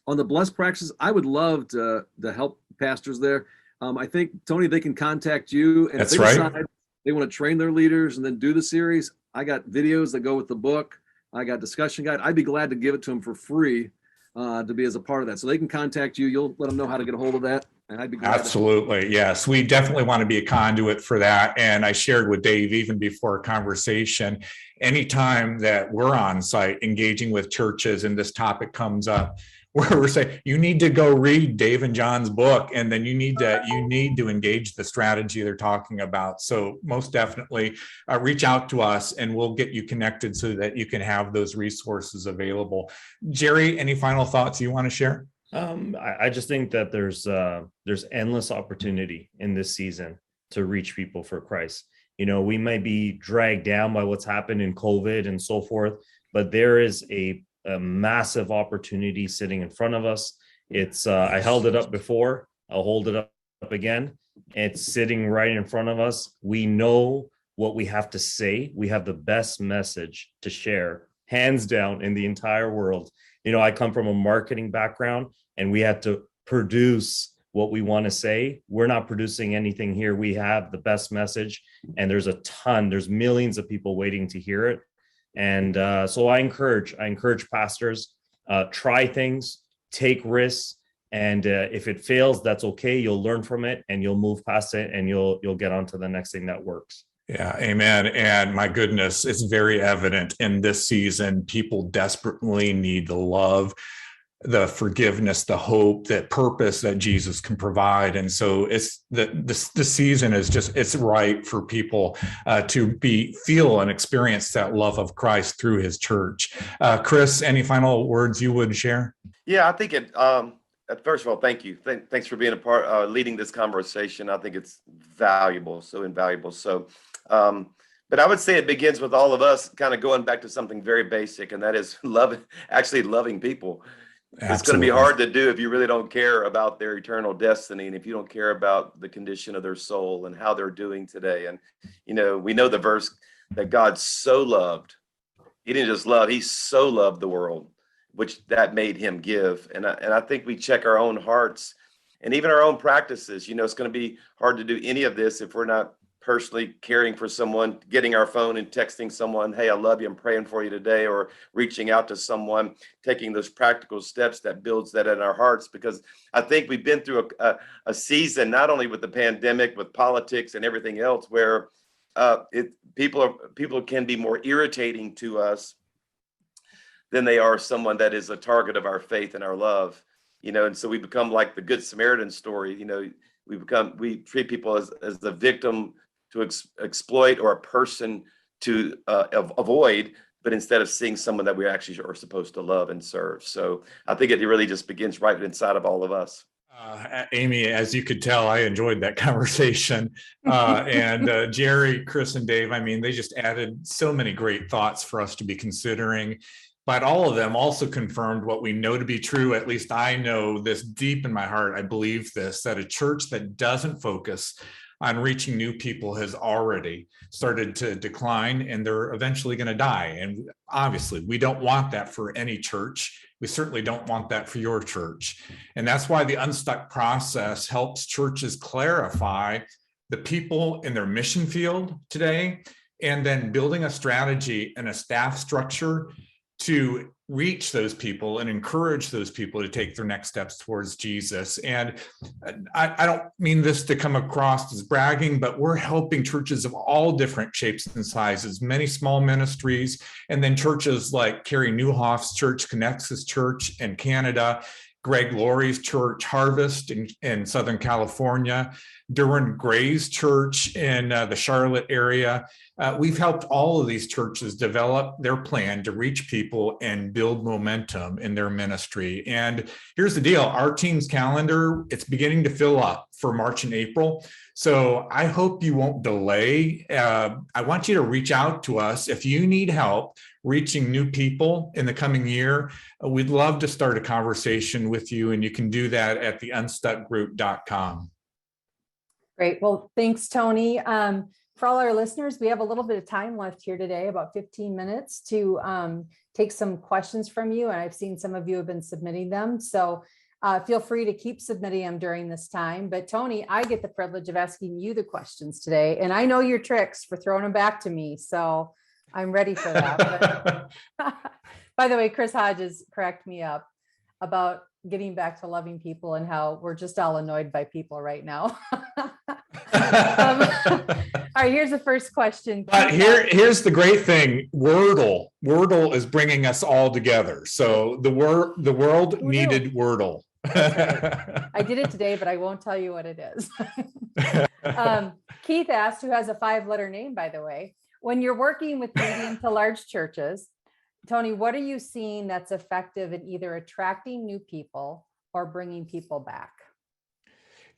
S3: On the B.L.E.S.S practices, I would love to help pastors there. I think, Tony, they can contact you, and
S2: That's
S3: if they
S2: right.
S3: decide they want to train their leaders and then do the series, I got videos that go with the book. I got discussion guide. I'd be glad to give it to them for free to be as a part of that. So they can contact you. You'll let them know how to get a hold of that. And I'd be glad.
S2: Absolutely. Yes. We definitely want to be a conduit for that. And I shared with Dave, even before conversation, anytime that we're on site engaging with churches and this topic comes up, where we're saying, you need to go read Dave and John's book, and then you need to engage the strategy they're talking about. So most definitely reach out to us, and we'll get you connected so that you can have those resources available. Jerry, any final thoughts you want to share?
S5: I just think that there's endless opportunity in this season to reach people for Christ. We might be dragged down by what's happened in COVID and so forth, but there is a massive opportunity sitting in front of us. It's I held it up before, I'll hold it up again. It's sitting right in front of us. We know what we have to say. We have the best message to share, hands down, in the entire world. I come from a marketing background, and we have to produce what we want to say. We're not producing anything here. We have the best message, and there's millions of people waiting to hear it. And so I encourage pastors, try things, take risks, and if it fails, that's okay. You'll learn from it, and you'll move past it, and you'll get on to the next thing that works.
S2: Yeah, amen. And my goodness, it's very evident in this season. People desperately need the love, the forgiveness, the hope, that purpose that Jesus can provide. And so the season is it's right for people to feel and experience that love of Christ through his church. Chris, any final words you would share?
S4: Yeah, I think first of all, thank you. Thanks for being a part, leading this conversation. I think it's valuable, so invaluable. So, but I would say it begins with all of us kind of going back to something very basic, and that is loving people. Absolutely. It's going to be hard to do if you really don't care about their eternal destiny, and if you don't care about the condition of their soul and how they're doing today. And, we know the verse that God so loved. He didn't just love, he so loved the world, which that made him give. And I think we check our own hearts and even our own practices. It's going to be hard to do any of this if we're not personally caring for someone, getting our phone and texting someone, hey, I love you, I'm praying for you today, or reaching out to someone, taking those practical steps that builds that in our hearts. Because I think we've been through a season, not only with the pandemic, with politics and everything else, where people can be more irritating to us than they are someone that is a target of our faith and our love. And so we become like the Good Samaritan story. We treat people as the victim to exploit, or a person to avoid, but instead of seeing someone that we actually are supposed to love and serve. So I think it really just begins right inside of all of us.
S2: Amy, as you could tell, I enjoyed that conversation. And Jerry, Chris, and Dave, they just added so many great thoughts for us to be considering. But all of them also confirmed what we know to be true. At least I know this deep in my heart. I believe this, that a church that doesn't focus on reaching new people has already started to decline, and they're eventually going to die. And obviously, we don't want that for any church. We certainly don't want that for your church. And that's why the Unstuck process helps churches clarify the people in their mission field today and then building a strategy and a staff structure to reach those people and encourage those people to take their next steps towards Jesus. And I don't mean this to come across as bragging, but we're helping churches of all different shapes and sizes, many small ministries, and then churches like Carrie Newhoff's church, Connexus Church in Canada, Greg Laurie's church, Harvest in Southern California, Duran Gray's church in the Charlotte area. We've helped all of these churches develop their plan to reach people and build momentum in their ministry. And here's the deal, our team's calendar, it's beginning to fill up for March and April. So I hope you won't delay. I want you to reach out to us if you need help reaching new people in the coming year. We'd love to start a conversation with you, and you can do that at the unstuckgroup.com.
S1: Great. Well, thanks, Tony. For all our listeners, we have a little bit of time left here today, about 15 minutes to take some questions from you. And I've seen some of you have been submitting them. So feel free to keep submitting them during this time. But Tony, I get the privilege of asking you the questions today. And I know your tricks for throwing them back to me. So I'm ready for that. But, by the way, Chris Hodges cracked me up about getting back to loving people and how we're just all annoyed by people right now. All right, here's the first question.
S2: But here's the great thing. Wordle is bringing us all together. So the world needed Wordle.
S1: Right. I did it today, but I won't tell you what it is. Keith asked, who has a 5-letter name, by the way, when you're working with medium to large churches, Tony, what are you seeing that's effective in either attracting new people or bringing people back?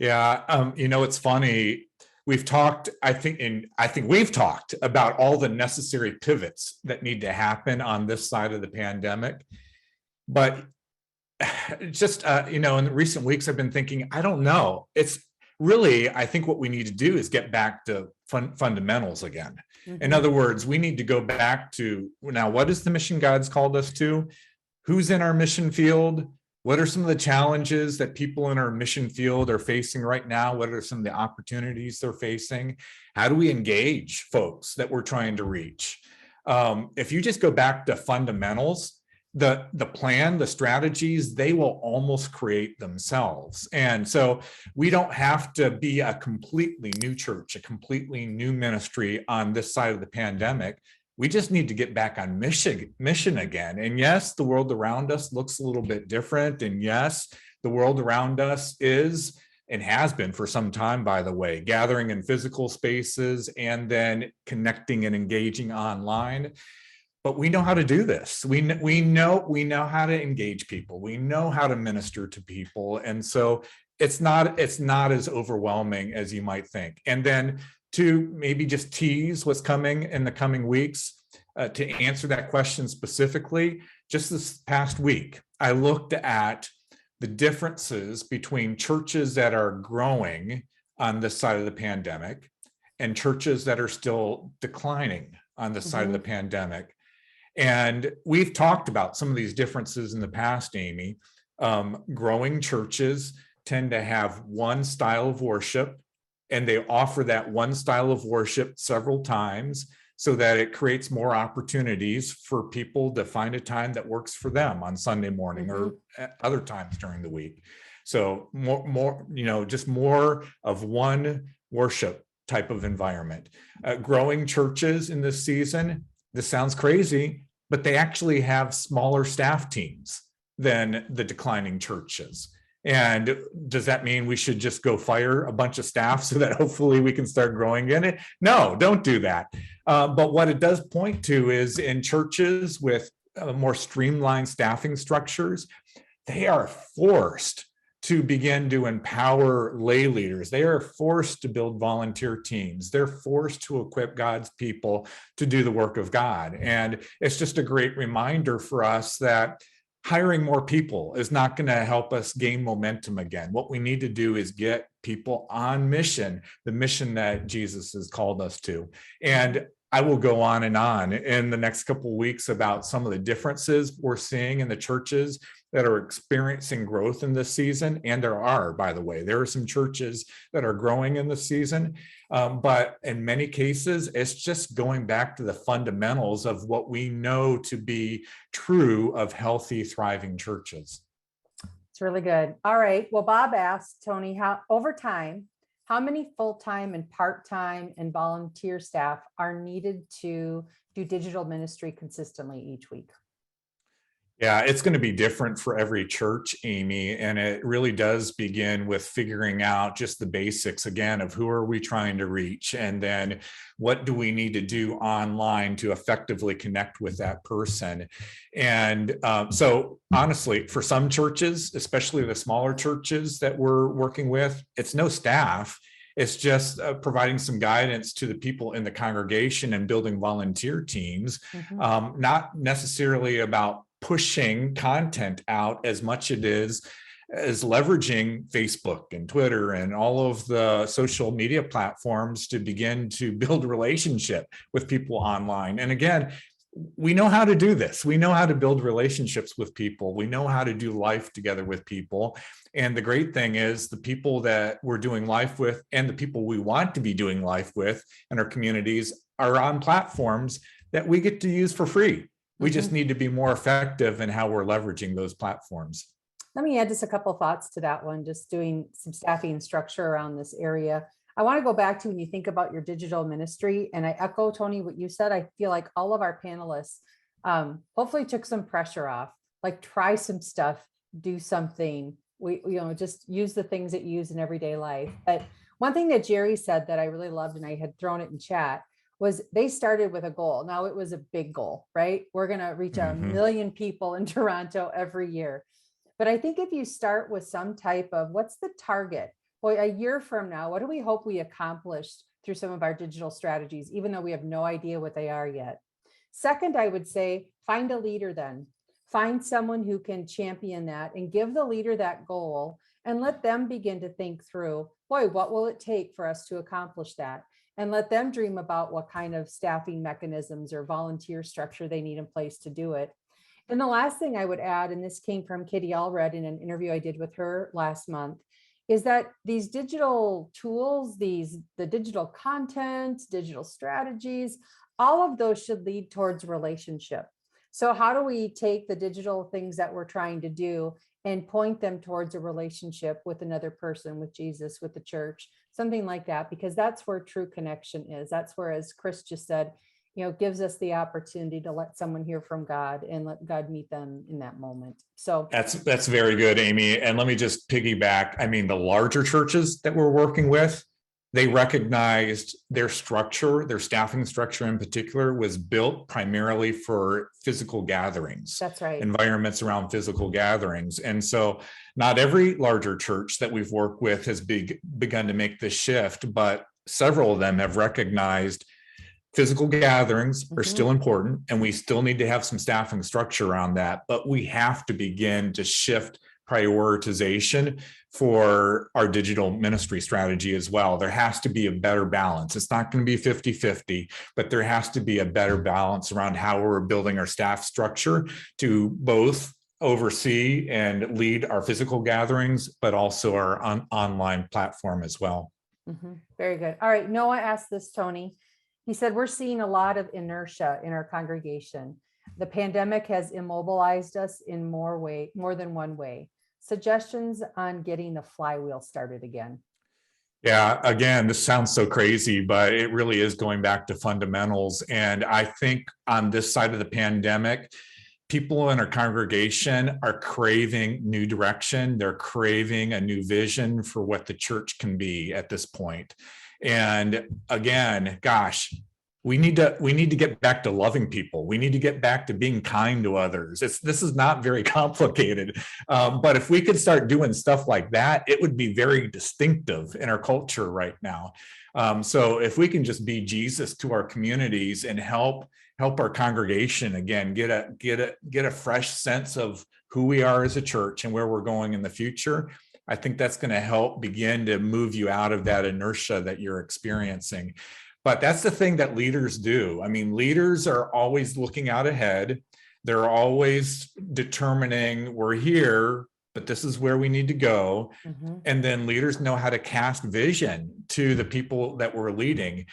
S2: Yeah, it's funny. We've talked, I think we've talked about all the necessary pivots that need to happen on this side of the pandemic. But just, in the recent weeks, I've been thinking, I don't know. It's really, I think what we need to do is get back to fundamentals again. Mm-hmm. In other words, we need to go back to, now, what is the mission God's called us to? Who's in our mission field? What are some of the challenges that people in our mission field are facing right now? What are some of the opportunities they're facing? How do we engage folks that we're trying to reach? If you just go back to fundamentals, the plan, the strategies, they will almost create themselves. And so we don't have to be a completely new church, a completely new ministry on this side of the pandemic. We just need to get back on mission again. And yes, the world around us looks a little bit different. And yes, the world around us is, and has been for some time, by the way, gathering in physical spaces and then connecting and engaging online. But we know how to do this. We know how to engage people. We know how to minister to people. And so it's not as overwhelming as you might think. And then to maybe just tease what's coming in the coming weeks, to answer that question specifically, just this past week, I looked at the differences between churches that are growing on this side of the pandemic and churches that are still declining on this side of the pandemic. And we've talked about some of these differences in the past, Amy. Growing churches tend to have one style of worship, and they offer that one style of worship several times so that it creates more opportunities for people to find a time that works for them on Sunday morning or at other times during the week. So just more of one worship type of environment. Growing churches in this season, this sounds crazy, but they actually have smaller staff teams than the declining churches. And does that mean we should just go fire a bunch of staff so that hopefully we can start growing in it? No, don't do that. But what it does point to is in churches with more streamlined staffing structures, they are forced to begin to empower lay leaders. They are forced to build volunteer teams. They're forced to equip God's people to do the work of God. And it's just a great reminder for us that hiring more people is not going to help us gain momentum again. What we need to do is get people on mission, the mission that Jesus has called us to. And I will go on in the next couple of weeks about some of the differences we're seeing in the churches that are experiencing growth in this season. And there are, by the way, there are some churches that are growing in the season. But in many cases, it's just going back to the fundamentals of what we know to be true of healthy, thriving churches.
S1: It's really good. All right. Well, Bob asked Tony, how over time, how many full-time and part-time and volunteer staff are needed to do digital ministry consistently each week?
S2: Yeah, it's going to be different for every church, Amy, and it really does begin with figuring out just the basics again of who are we trying to reach, and then what do we need to do online to effectively connect with that person. And so honestly, for some churches, especially the smaller churches that we're working with, it's no staff. It's just providing some guidance to the people in the congregation and building volunteer teams, not necessarily about pushing content out as much it is as leveraging Facebook and Twitter and all of the social media platforms to begin to build a relationship with people online. And again, we know how to do this. We know how to build relationships with people. We know how to do life together with people. And the great thing is the people that we're doing life with and the people we want to be doing life with in our communities are on platforms that we get to use for free. We just need to be more effective in how we're leveraging those platforms.
S1: Let me add just a couple of thoughts to that one, just doing some staffing structure around this area. I want to go back to when you think about your digital ministry, and I echo, Tony, what you said. I feel like all of our panelists hopefully took some pressure off, like try some stuff, do something, just use the things that you use in everyday life. But one thing that Jerry said that I really loved, and I had thrown it in chat, was they started with a goal. Now it was a big goal, right? We're going to reach 1 million people in Toronto every year. But I think if you start with some type of what's the target? Boy, a year from now, what do we hope we accomplished through some of our digital strategies, even though we have no idea what they are yet? Second, I would say find a leader then. Find someone who can champion that and give the leader that goal and let them begin to think through, boy, what will it take for us to accomplish that? And let them dream about what kind of staffing mechanisms or volunteer structure they need in place to do it. And the last thing I would add, and this came from Kitty Allred in an interview I did with her last month, is that these digital tools, the digital content, digital strategies, all of those should lead towards relationship. So how do we take the digital things that we're trying to do and point them towards a relationship with another person, with Jesus, with the church, something like that, because that's where true connection is. That's where, as Chris just said, gives us the opportunity to let someone hear from God and let God meet them in that moment. So
S2: that's very good, Amy. And let me just piggyback. I mean, the larger churches that we're working with, they recognized their structure, their staffing structure in particular, was built primarily for physical gatherings.
S1: That's right.
S2: Environments around physical gatherings. And so not every larger church that we've worked with has begun to make this shift, but several of them have recognized physical gatherings are still important, and we still need to have some staffing structure around that, but we have to begin to shift prioritization for our digital ministry strategy as well. There has to be a better balance. It's not going to be 50-50, but there has to be a better balance around how we're building our staff structure to both oversee and lead our physical gatherings, but also our online platform as well.
S1: Very good. All right. Noah asked this, Tony. He said, we're seeing a lot of inertia in our congregation. The pandemic has immobilized us in more than one way. Suggestions on getting the flywheel started again.
S2: Yeah, again, this sounds so crazy, but it really is going back to fundamentals. And I think on this side of the pandemic, people in our congregation are craving new direction. They're craving a new vision for what the church can be at this point. And again, gosh, we need to get back to loving people. We need to get back to being kind to others. This is not very complicated, but if we could start doing stuff like that, it would be very distinctive in our culture right now. So if we can just be Jesus to our communities and help our congregation again get a fresh sense of who we are as a church and where we're going in the future, I think that's going to help begin to move you out of that inertia that you're experiencing. But that's the thing that leaders do. I mean, leaders are always looking out ahead. They're always determining we're here, but this is where we need to go. And then leaders know how to cast vision to the people that we're leading.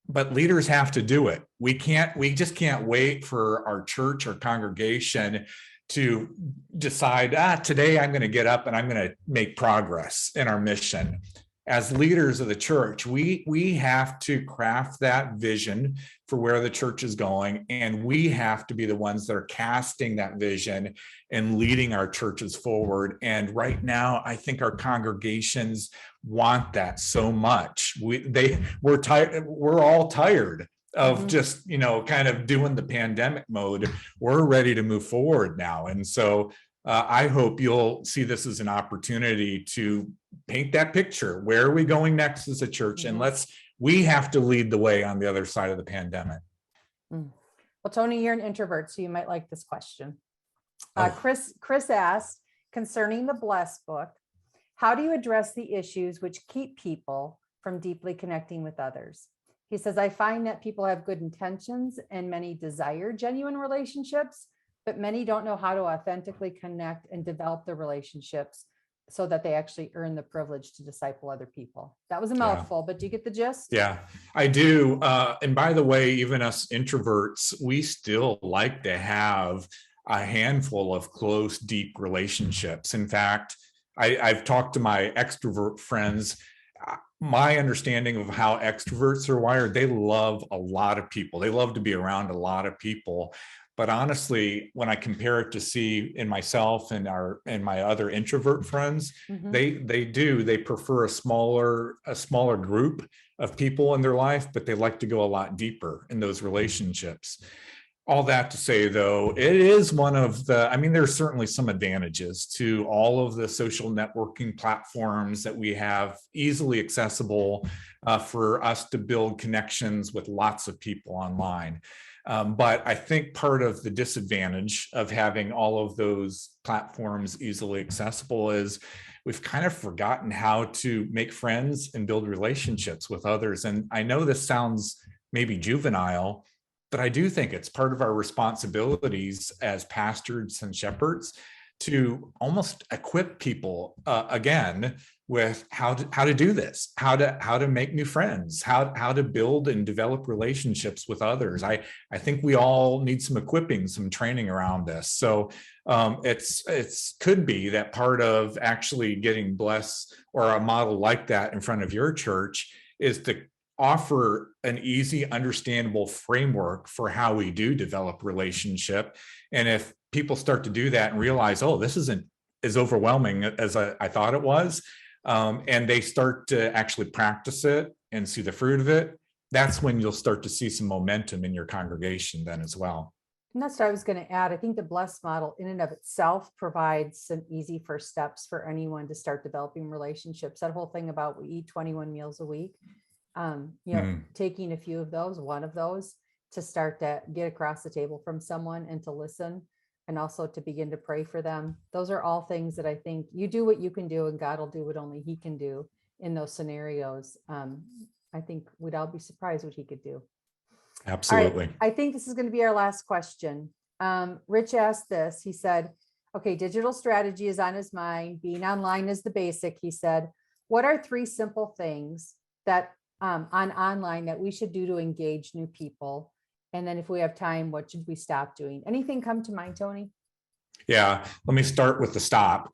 S2: But leaders have to do it. We just can't wait for our church or congregation to decide, today I'm going to get up and I'm going to make progress in our mission. As leaders of the church, we have to craft that vision for where the church is going, and we have to be the ones that are casting that vision and leading our churches forward. And right now, I think our congregations want that so much. We're tired. We're all tired of just, kind of doing the pandemic mode. We're ready to move forward now. And so I hope you'll see this as an opportunity to paint that picture. Where are we going next as a church? And we have to lead the way on the other side of the pandemic.
S1: Well, Tony, you're an introvert, so you might like this question. Chris asked, concerning the B.L.E.S.S book, how do you address the issues which keep people from deeply connecting with others? He says, I find that people have good intentions and many desire genuine relationships, but many don't know how to authentically connect and develop their relationships so that they actually earn the privilege to disciple other people. That was a mouthful, but do you get the gist?
S2: Yeah, I do. And by the way, even us introverts, we still like to have a handful of close, deep relationships. In fact, I've talked to my extrovert friends. My understanding of how extroverts are wired, they love a lot of people. They love to be around a lot of people. But honestly, when I compare it to see in myself and my other introvert friends, they prefer a smaller group of people in their life, but they like to go a lot deeper in those relationships. All that to say, though, it is one of there's certainly some advantages to all of the social networking platforms that we have easily accessible for us to build connections with lots of people online. But I think part of the disadvantage of having all of those platforms easily accessible is we've kind of forgotten how to make friends and build relationships with others. And I know this sounds maybe juvenile, but I do think it's part of our responsibilities as pastors and shepherds to almost equip people again with how to do this, how to make new friends, how to build and develop relationships with others. I think we all need some equipping, some training around this. So it's could be that part of actually getting B.L.E.S.S or a model like that in front of your church is to offer an easy, understandable framework for how we do develop relationship. And if people start to do that and realize, oh, this isn't as overwhelming as I thought it was, and they start to actually practice it and see the fruit of it, that's when you'll start to see some momentum in your congregation then as well.
S1: And that's what I was going to add. I think the B.L.E.S.S model in and of itself provides some easy first steps for anyone to start developing relationships. That whole thing about we eat 21 meals a week, taking a few of those, one of those, to start to get across the table from someone and to listen, and also to begin to pray for them. Those are all things that I think you do what you can do, and God will do what only He can do in those scenarios. I think we'd all be surprised what He could do.
S2: Absolutely.
S1: Right, I think this is going to be our last question. Rich asked this. He said, okay, digital strategy is on his mind. Being online is the basic. He said, what are 3 simple things that online that we should do to engage new people? And then if we have time, what should we stop doing? Anything come to mind, Tony?
S2: Yeah, let me start with the stop.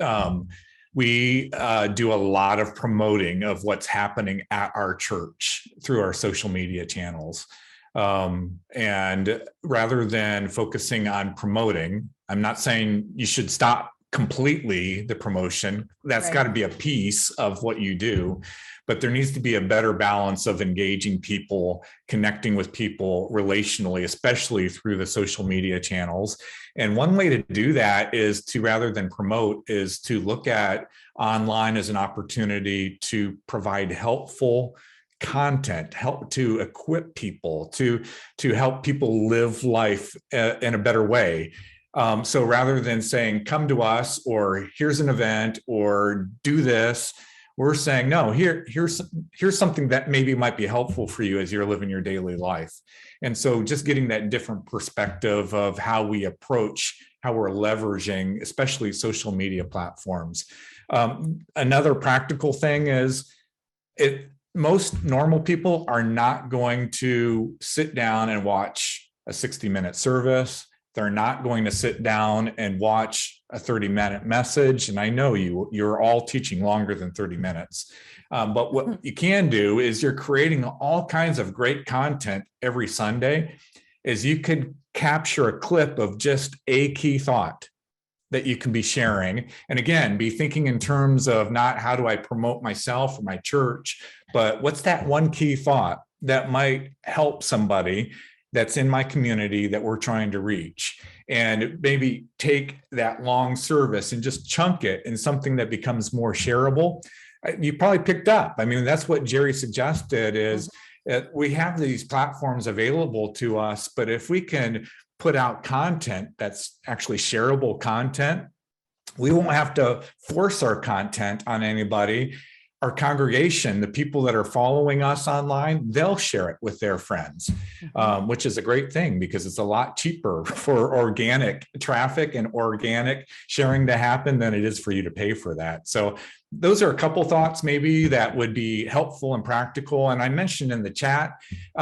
S2: We do a lot of promoting of what's happening at our church through our social media channels. And rather than focusing on promoting, I'm not saying you should stop completely the promotion. That's got to be a piece of what you do. But there needs to be a better balance of engaging people, connecting with people relationally, especially through the social media channels. And one way to do that is to, rather than promote, is to look at online as an opportunity to provide helpful content, help to equip people, to help people live life in a better way. So rather than saying, come to us, or here's an event, or do this, We're saying, no, here's something that maybe might be helpful for you as you're living your daily life. And so just getting that different perspective of how we approach, how we're leveraging, especially social media platforms. Another practical thing is most normal people are not going to sit down and watch a 60-minute service. They're not going to sit down and watch a 30-minute message. And I know you're all teaching longer than 30 minutes. But what you can do is you're creating all kinds of great content every Sunday, is you could capture a clip of just a key thought that you can be sharing. And again, be thinking in terms of not how do I promote myself or my church, but what's that one key thought that might help somebody that's in my community that we're trying to reach, and maybe take that long service and just chunk it in something that becomes more shareable. You probably picked up. I mean, that's what Jerry suggested is we have these platforms available to us, but if we can put out content that's actually shareable content, we won't have to force our content on anybody. Our congregation, the people that are following us online, they'll share it with their friends, which is a great thing because it's a lot cheaper for organic traffic and organic sharing to happen than it is for you to pay for that. So those are a couple thoughts maybe that would be helpful and practical. And I mentioned in the chat,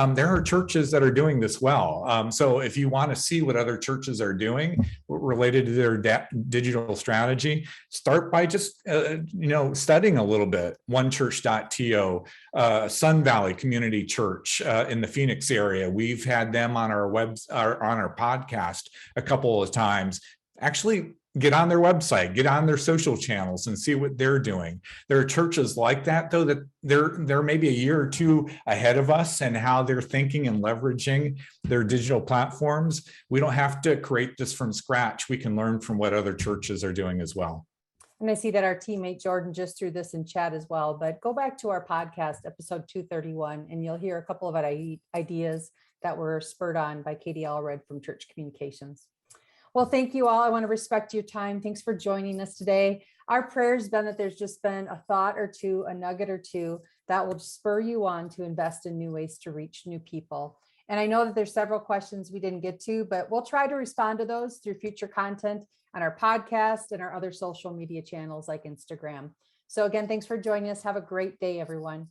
S2: there are churches that are doing this well. So if you want to see what other churches are doing related to their digital strategy, start by just studying a little bit. OneChurch.to, Sun Valley Community Church in the Phoenix area. We've had them on our on our podcast a couple of times. Actually, get on their website, get on their social channels and see what they're doing. There are churches like that, though, that they're maybe a year or two ahead of us and how they're thinking and leveraging their digital platforms. We don't have to create this from scratch. We can learn from what other churches are doing as well.
S1: And I see that our teammate Jordan just threw this in chat as well, but go back to our podcast, episode 231, and you'll hear a couple of ideas that were spurred on by Katie Allred from Church Communications. Well, thank you all. I want to respect your time. Thanks for joining us today. Our prayer has been that there's just been a thought or two, a nugget or two that will spur you on to invest in new ways to reach new people. And I know that there's several questions we didn't get to, but we'll try to respond to those through future content on our podcast and our other social media channels like Instagram. So again, thanks for joining us. Have a great day, everyone.